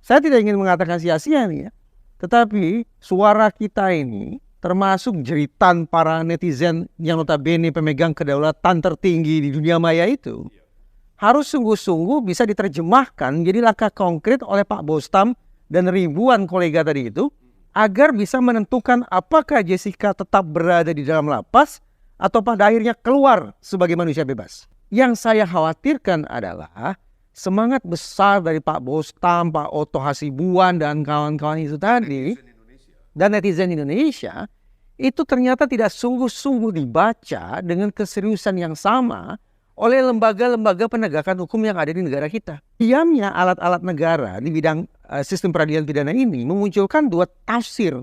Saya tidak ingin mengatakan sia-sia nih ya, tetapi suara kita ini termasuk jeritan para netizen yang notabene pemegang kedaulatan tertinggi di dunia maya itu harus sungguh-sungguh bisa diterjemahkan menjadi langkah konkret oleh Pak Bostam dan ribuan kolega tadi itu agar bisa menentukan apakah Jessica tetap berada di dalam lapas atau pada akhirnya keluar sebagai manusia bebas. Yang saya khawatirkan adalah semangat besar dari Pak Bostam, Pak Otto Hasibuan dan kawan-kawan itu tadi dan netizen Indonesia itu ternyata tidak sungguh-sungguh dibaca dengan keseriusan yang sama oleh lembaga-lembaga penegakan hukum yang ada di negara kita. Diamnya alat-alat negara di bidang sistem peradilan pidana ini memunculkan dua tafsir.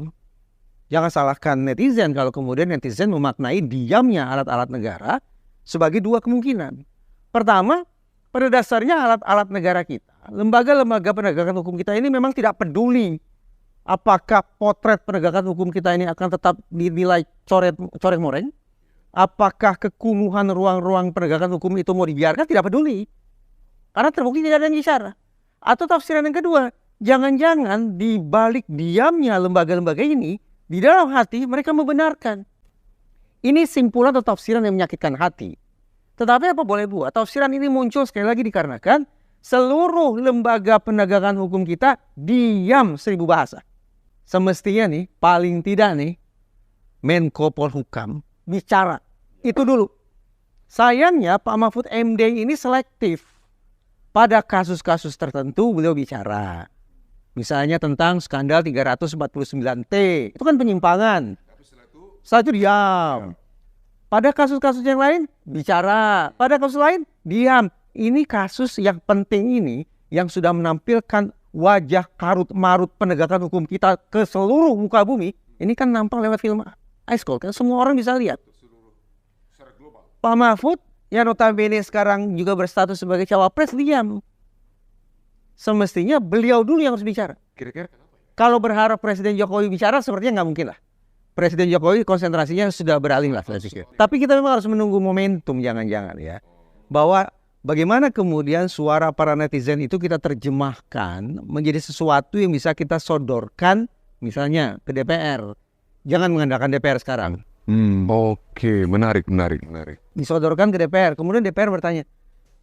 Jangan salahkan netizen kalau kemudian netizen memaknai diamnya alat-alat negara sebagai dua kemungkinan. Pertama, pada dasarnya alat-alat negara kita, lembaga-lembaga penegakan hukum kita ini memang tidak peduli apakah potret penegakan hukum kita ini akan tetap dinilai corek-moreng. Apakah kekumuhan ruang-ruang penegakan hukum itu mau dibiarkan, tidak peduli. Karena terbukti tidak ada yang bicara. Atau tafsiran yang kedua, jangan-jangan di balik diamnya lembaga-lembaga ini, di dalam hati mereka membenarkan. Ini simpulan atau tafsiran yang menyakitkan hati. Tetapi apa boleh buat, tafsiran ini muncul sekali lagi dikarenakan seluruh lembaga penegakan hukum kita diam 1000 bahasa. Semestinya nih, paling tidak nih, Menko Polhukam bicara. Itu dulu. Sayangnya Pak Mahfud MD ini selektif. Pada kasus-kasus tertentu beliau bicara. Misalnya tentang skandal 349T. Itu kan penyimpangan. Setelah itu diam. Pada kasus-kasus yang lain bicara. Pada kasus lain diam. Ini kasus yang penting ini yang sudah menampilkan wajah karut-marut penegakan hukum kita ke seluruh muka bumi. Ini kan nampak lewat film Ice Cold, kan semua orang bisa lihat. Pak Mahfud yang notabene sekarang juga berstatus sebagai cawapres diam. Semestinya beliau dulu yang harus bicara. Kira-kira kenapa ya? Kalau berharap Presiden Jokowi bicara sepertinya nggak mungkin lah. Presiden Jokowi konsentrasinya sudah beralih lah. Tapi kita memang harus menunggu momentum jangan-jangan ya. Bahwa bagaimana kemudian suara para netizen itu kita terjemahkan menjadi sesuatu yang bisa kita sodorkan misalnya ke DPR. Jangan mengandalkan DPR sekarang. Oke, menarik. Disodorkan ke DPR. Kemudian DPR bertanya,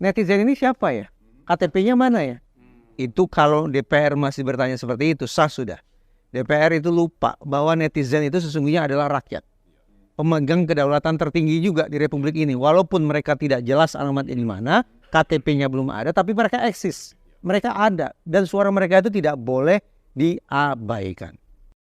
netizen ini siapa ya? KTP-nya mana ya? Itu kalau DPR masih bertanya seperti itu, sah sudah. DPR itu lupa bahwa netizen itu sesungguhnya adalah rakyat. Pemegang kedaulatan tertinggi juga di Republik ini. Walaupun mereka tidak jelas alamatnya di mana, KTP-nya belum ada, tapi mereka eksis. Mereka ada. Dan suara mereka itu tidak boleh diabaikan.